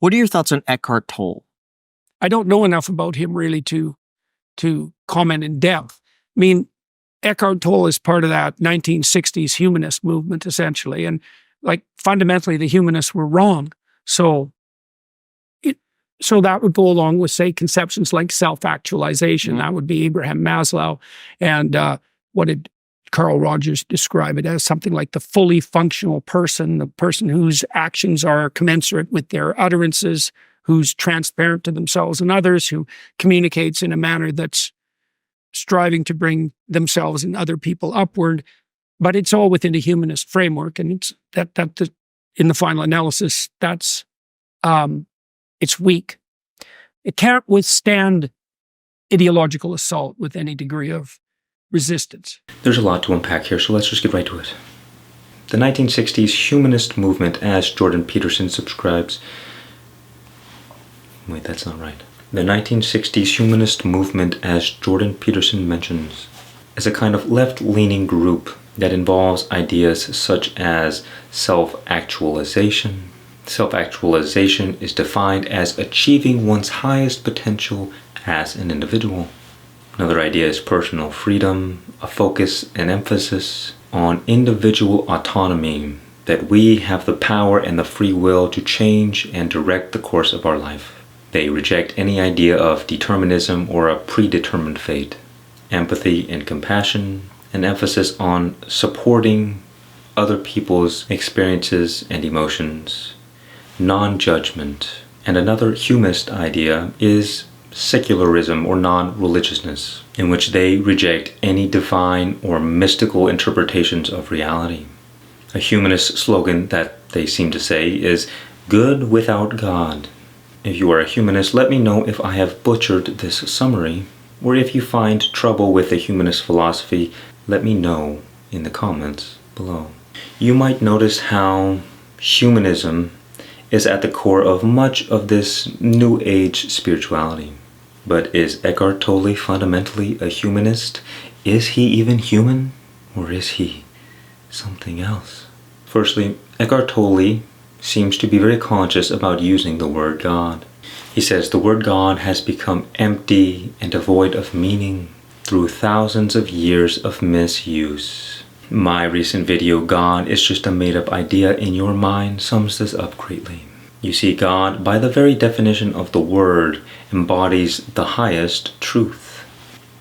What are your thoughts on Eckhart Tolle? I don't know enough about him really to comment in depth. I mean, Eckhart Tolle is part of that 1960s humanist movement, essentially. And like fundamentally, the humanists were wrong. So that would go along with, say, conceptions like self-actualization. That would be Abraham Maslow. And what did Carl Rogers describe it as? Something like the fully functional person, the person whose actions are commensurate with their utterances, who's transparent to themselves and others, who communicates in a manner that's striving to bring themselves and other people upward. But it's all within a humanist framework. And it's that in the final analysis, that's it's weak. It can't withstand ideological assault with any degree of resistance. There's a lot to unpack here, so let's just get right to it. The 1960s humanist movement, as Jordan Peterson subscribes... Wait, that's not right. The 1960s humanist movement, as Jordan Peterson mentions, is a kind of left-leaning group that involves ideas such as self-actualization. Self-actualization is defined as achieving one's highest potential as an individual. Another idea is personal freedom, a focus and emphasis on individual autonomy, that we have the power and the free will to change and direct the course of our life. They reject any idea of determinism or a predetermined fate. Empathy and compassion, an emphasis on supporting other people's experiences and emotions. Non-judgment. And another humanist idea is secularism or non-religiousness, in which they reject any divine or mystical interpretations of reality. A humanist slogan that they seem to say is good without God. If you are a humanist, let me know if I have butchered this summary, or if you find trouble with the humanist philosophy, let me know in the comments below. You might notice how humanism is at the core of much of this New Age spirituality. But is Eckhart Tolle fundamentally a humanist? Is he even human? Or is he something else? Firstly, Eckhart Tolle seems to be very conscious about using the word God. He says the word God has become empty and devoid of meaning through thousands of years of misuse. My recent video, God is just a made-up idea in your mind, sums this up greatly. You see, God, by the very definition of the word, embodies the highest truth.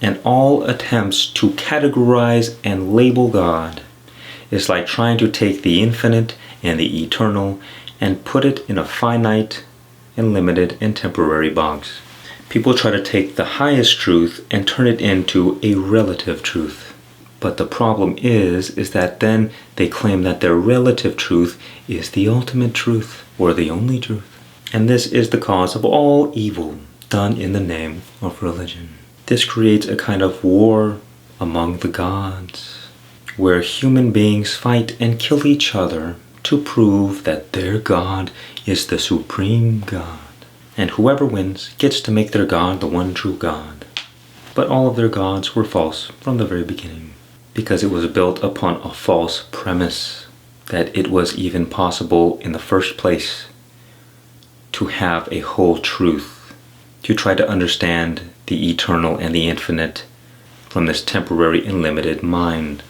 And all attempts to categorize and label God is like trying to take the infinite and the eternal and put it in a finite and limited and temporary box. People try to take the highest truth and turn it into a relative truth. But the problem is that then they claim that their relative truth is the ultimate truth or the only truth. And this is the cause of all evil done in the name of religion. This creates a kind of war among the gods, where human beings fight and kill each other to prove that their God is the supreme God. And whoever wins gets to make their God the one true God. But all of their gods were false from the very beginning, because it was built upon a false premise that it was even possible in the first place to have a whole truth, to try to understand the eternal and the infinite from this temporary and limited mind.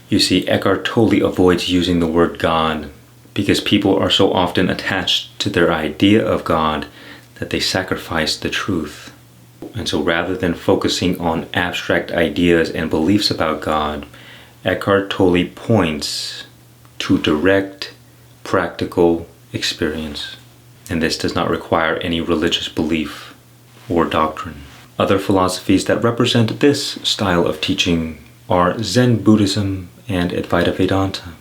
You see, Eckhart Tolle avoids using the word God because people are so often attached to their idea of God that they sacrifice the truth. And so rather than focusing on abstract ideas and beliefs about God, Eckhart Tolle points to direct, practical experience. And this does not require any religious belief or doctrine. Other philosophies that represent this style of teaching are Zen Buddhism and Advaita Vedanta,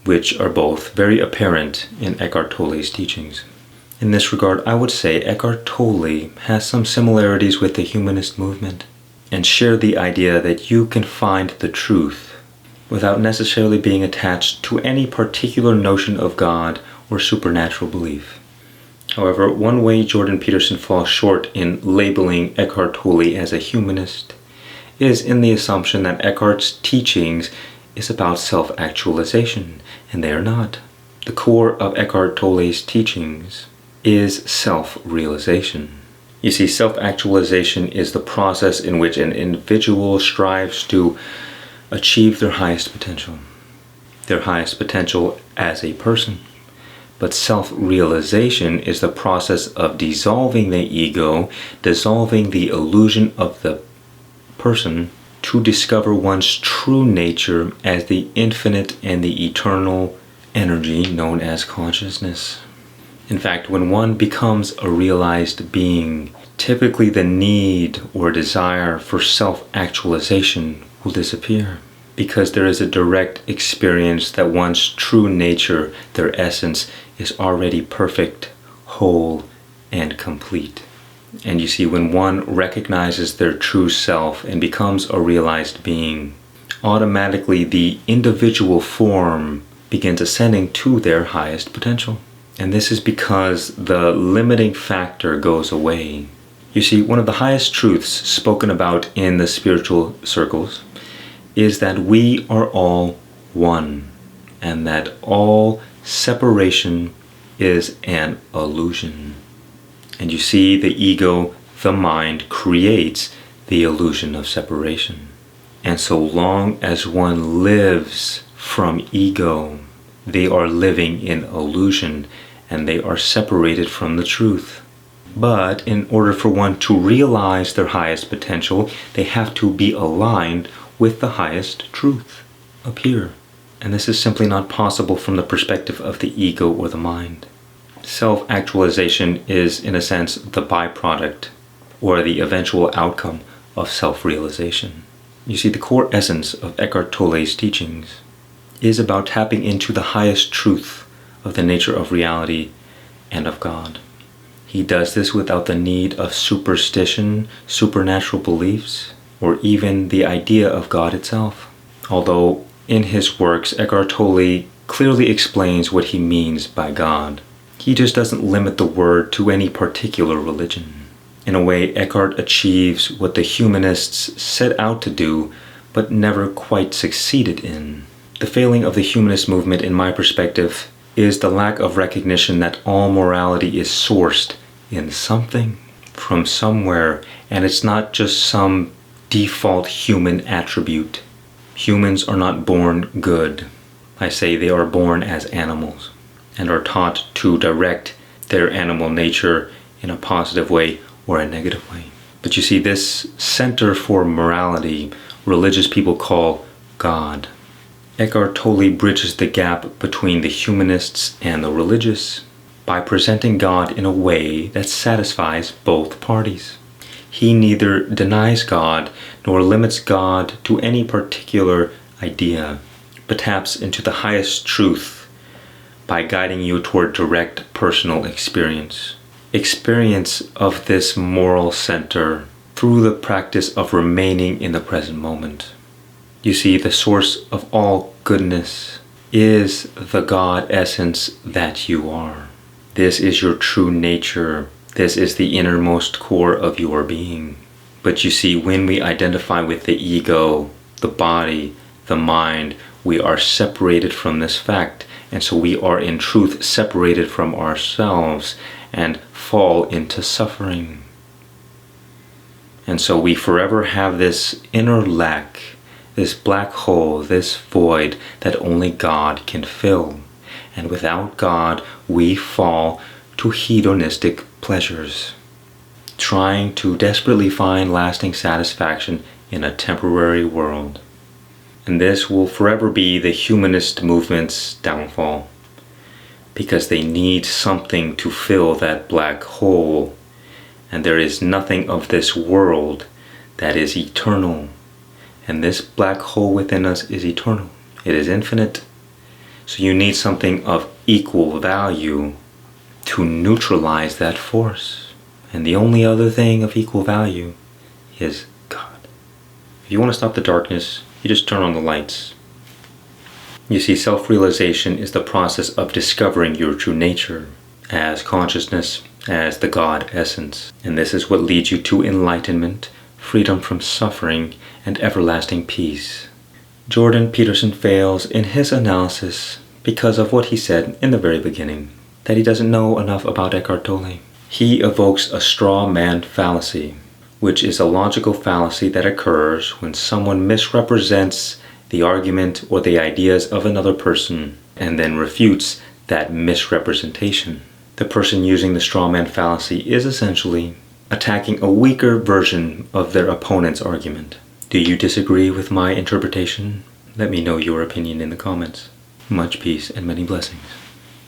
which are both very apparent in Eckhart Tolle's teachings. In this regard, I would say Eckhart Tolle has some similarities with the humanist movement and share the idea that you can find the truth without necessarily being attached to any particular notion of God or supernatural belief. However, one way Jordan Peterson falls short in labeling Eckhart Tolle as a humanist is in the assumption that Eckhart's teachings is about self-actualization, and they are not. The core of Eckhart Tolle's teachings is self-realization. You see, self-actualization is the process in which an individual strives to achieve their highest potential as a person. But self-realization is the process of dissolving the ego, dissolving the illusion of the person, to discover one's true nature as the infinite and the eternal energy known as consciousness. In fact, when one becomes a realized being, typically the need or desire for self-actualization will disappear, because there is a direct experience that one's true nature, their essence, is already perfect, whole, and complete. And you see, when one recognizes their true self and becomes a realized being, automatically the individual form begins ascending to their highest potential. And this is because the limiting factor goes away. You see, one of the highest truths spoken about in the spiritual circles is that we are all one, and that all separation is an illusion. And you see, the ego, the mind, creates the illusion of separation. And so long as one lives from ego, they are living in illusion, and they are separated from the truth. But in order for one to realize their highest potential, they have to be aligned with the highest truth up here. And this is simply not possible from the perspective of the ego or the mind. Self-actualization is, in a sense, the byproduct or the eventual outcome of self-realization. You see, the core essence of Eckhart Tolle's teachings is about tapping into the highest truth of the nature of reality and of God. He does this without the need of superstition, supernatural beliefs, or even the idea of God itself. Although in his works, Eckhart Tolle clearly explains what he means by God. He just doesn't limit the word to any particular religion. In a way, Eckhart achieves what the humanists set out to do, but never quite succeeded in. The failing of the humanist movement, in my perspective, is the lack of recognition that all morality is sourced in something, from somewhere, and it's not just some default human attribute. Humans are not born good. I say they are born as animals and are taught to direct their animal nature in a positive way or a negative way. But you see, this center for morality, religious people call God. Eckhart Tolle bridges the gap between the humanists and the religious by presenting God in a way that satisfies both parties. He neither denies God nor limits God to any particular idea, but taps into the highest truth by guiding you toward direct personal experience of this moral center through the practice of remaining in the present moment. You see, the source of all goodness is the God essence that you are. This is your true nature. This is the innermost core of your being. But you see, when we identify with the ego, the body, the mind, we are separated from this fact. And so we are in truth separated from ourselves and fall into suffering. And so we forever have this inner lack, this black hole, this void that only God can fill. And without God, we fall to hedonistic pleasures, trying to desperately find lasting satisfaction in a temporary world. And this will forever be the humanist movement's downfall, because they need something to fill that black hole, and there is nothing of this world that is eternal. And this black hole within us is eternal. It is infinite. So you need something of equal value to neutralize that force. And the only other thing of equal value is God. If you want to stop the darkness, you just turn on the lights. You see, self-realization is the process of discovering your true nature as consciousness, as the God essence. And this is what leads you to enlightenment, freedom from suffering, and everlasting peace. Jordan Peterson fails in his analysis because of what he said in the very beginning, that he doesn't know enough about Eckhart Tolle. He evokes a straw man fallacy, which is a logical fallacy that occurs when someone misrepresents the argument or the ideas of another person and then refutes that misrepresentation. The person using the straw man fallacy is essentially attacking a weaker version of their opponent's argument. Do you disagree with my interpretation? Let me know your opinion in the comments. Much peace and many blessings.